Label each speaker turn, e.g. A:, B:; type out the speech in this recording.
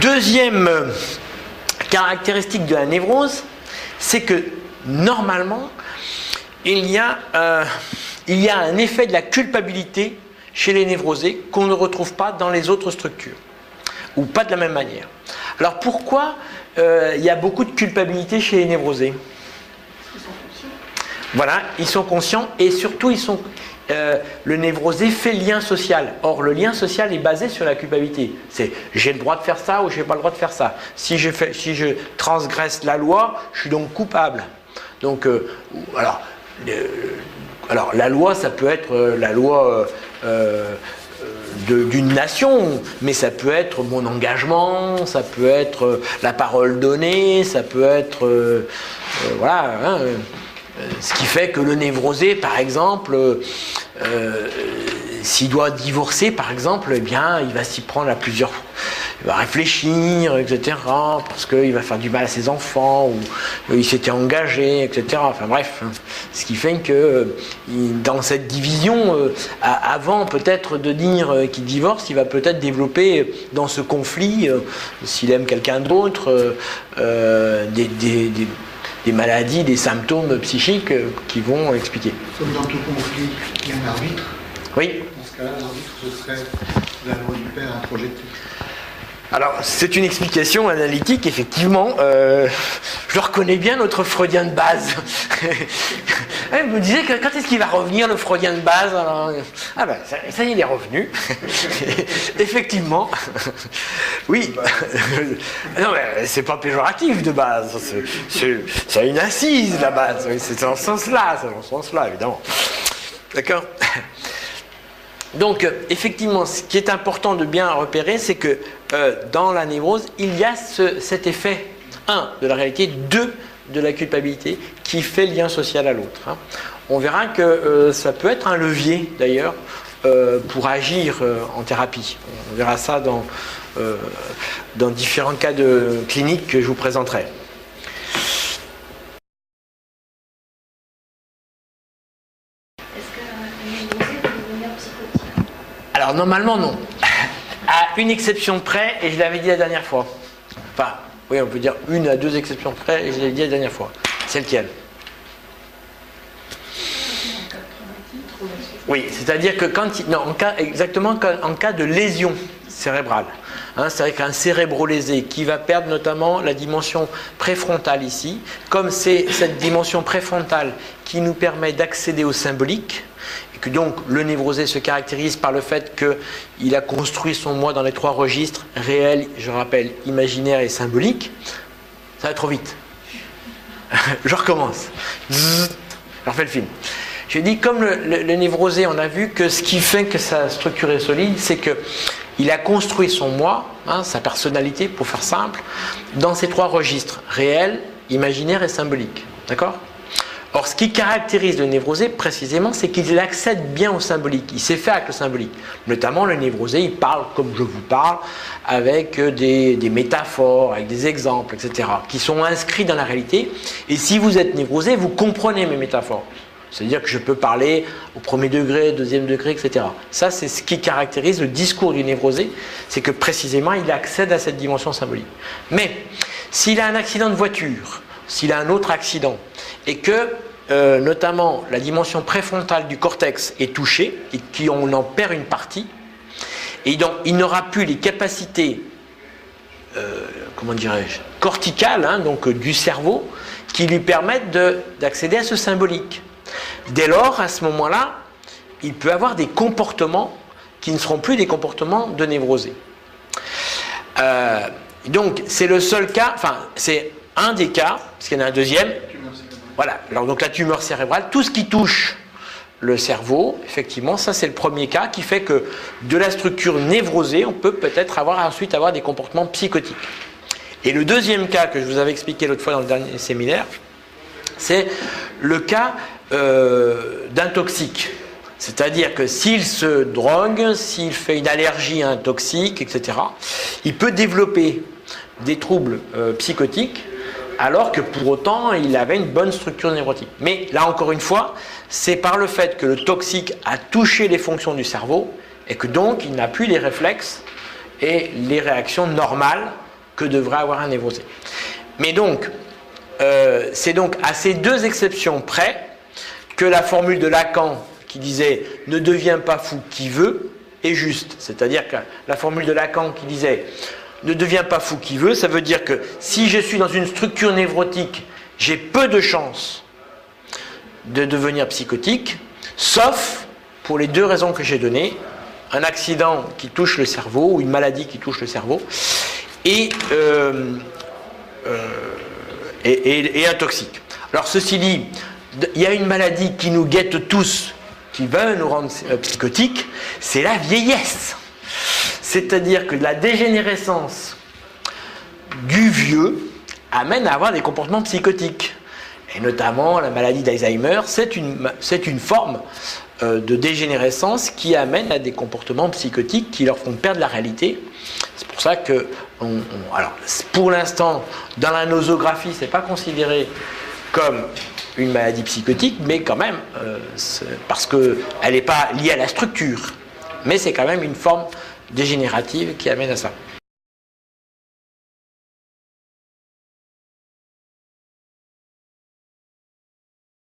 A: Deuxième caractéristique de la névrose, c'est que normalement, il y a un effet de la culpabilité chez les névrosés qu'on ne retrouve pas dans les autres structures, ou pas de la même manière. Alors pourquoi il y a beaucoup de culpabilité chez les névrosés? Voilà, ils sont conscients et surtout le névrosé fait lien social. Or, le lien social est basé sur la culpabilité. C'est j'ai le droit de faire ça ou j'ai pas le droit de faire ça. Si je transgresse la loi, je suis donc coupable. Donc, alors la loi, ça peut être la loi d'une nation, mais ça peut être mon engagement, ça peut être la parole donnée, ça peut être voilà. Hein, ce qui fait que le névrosé, par exemple, s'il doit divorcer, par exemple, eh bien, il va s'y prendre à plusieurs fois. Il va réfléchir, etc., parce qu'il va faire du mal à ses enfants, ou il s'était engagé, etc. Enfin bref, ce qui fait que dans cette division, avant peut-être de dire qu'il divorce, il va peut-être développer dans ce conflit, s'il aime quelqu'un d'autre, des maladies, des symptômes psychiques qui vont expliquer.
B: Comme dans tout conflit, il y a un arbitre.
A: Oui.
B: Dans ce cas-là, l'arbitre, ce serait la loi du père introjectée.
A: Alors, c'est une explication analytique, effectivement. Je le reconnais bien, notre freudien de base. Il me disait que quand est-ce qu'il va revenir, le freudien de base? Alors, ah ben, ça y est, il est revenu. Effectivement. Oui. Non, mais c'est pas péjoratif de base. C'est une assise, la base. C'est dans ce sens-là, évidemment. D'accord? Donc, effectivement, ce qui est important de bien repérer, c'est que dans la névrose, il y a cet effet, 1, de la réalité, 2, de la culpabilité, qui fait lien social à l'autre. Hein. On verra que ça peut être un levier, d'ailleurs, pour agir en thérapie. On verra ça dans différents cas cliniques que je vous présenterai. Alors normalement non, à une exception près, et je l'avais dit la dernière fois. Enfin, oui, on peut dire 1 à 2 exceptions près, et je l'avais dit la dernière fois. C'est lequel? Oui, c'est-à-dire que exactement en cas de lésion cérébrale. Hein, c'est-à-dire qu'un cérébro-lésé qui va perdre notamment la dimension préfrontale ici, comme c'est cette dimension préfrontale qui nous permet d'accéder au symbolique, que donc le névrosé se caractérise par le fait qu'il a construit son moi dans les 3 registres, réel, je rappelle, imaginaire et symbolique. Ça va trop vite. Je recommence. Je refais le film. J'ai dit, comme le névrosé, on a vu que ce qui fait que sa structure est solide, c'est qu'il a construit son moi, hein, sa personnalité, pour faire simple, dans ces 3 registres, réel, imaginaire et symbolique. D'accord ? Or, ce qui caractérise le névrosé, précisément, c'est qu'il accède bien au symbolique. Il sait faire avec le symbolique. Notamment, le névrosé, il parle comme je vous parle, avec des métaphores, avec des exemples, etc., qui sont inscrits dans la réalité. Et si vous êtes névrosé, vous comprenez mes métaphores. C'est-à-dire que je peux parler au 1er degré, 2e degré, etc. Ça, c'est ce qui caractérise le discours du névrosé, c'est que précisément, il accède à cette dimension symbolique. Mais, s'il a un accident de voiture, s'il a un autre accident, et que, notamment, la dimension préfrontale du cortex est touchée, et qu'on en perd une partie, et donc il n'aura plus les capacités, comment dirais-je, corticales, hein, donc du cerveau, qui lui permettent d'accéder à ce symbolique. Dès lors, à ce moment-là, il peut avoir des comportements qui ne seront plus des comportements de névrosé. Donc, c'est le seul cas, enfin, c'est un des cas, parce qu'il y en a un deuxième. Voilà, alors donc la tumeur cérébrale, tout ce qui touche le cerveau, effectivement, ça c'est le premier cas qui fait que de la structure névrosée, on peut peut-être ensuite avoir des comportements psychotiques. Et le deuxième cas que je vous avais expliqué l'autre fois dans le dernier séminaire, c'est le cas d'un toxique. C'est-à-dire que s'il se drogue, s'il fait une allergie à un toxique, etc., il peut développer des troubles psychotiques, alors que pour autant, il avait une bonne structure névrotique. Mais là, encore une fois, c'est par le fait que le toxique a touché les fonctions du cerveau, et que donc, il n'a plus les réflexes et les réactions normales que devrait avoir un névrosé. Mais donc, c'est donc à ces deux exceptions près que la formule de Lacan qui disait « ne deviens pas fou qui veut » est juste. C'est-à-dire que la formule de Lacan qui disait « ne deviens pas fou qui veut », ça veut dire que si je suis dans une structure névrotique, j'ai peu de chances de devenir psychotique, sauf pour les deux raisons que j'ai données, un accident qui touche le cerveau ou une maladie qui touche le cerveau et un toxique. Alors ceci dit, il y a une maladie qui nous guette tous, qui va nous rendre psychotiques, c'est la vieillesse. C'est-à-dire que la dégénérescence du vieux amène à avoir des comportements psychotiques. Et notamment la maladie d'Alzheimer, c'est une forme de dégénérescence qui amène à des comportements psychotiques qui leur font perdre la réalité. C'est pour ça que, alors, pour l'instant, dans la nosographie, c'est pas considéré comme une maladie psychotique, mais quand même, parce qu'elle n'est pas liée à la structure. Mais c'est quand même une forme dégénérative qui amène à ça.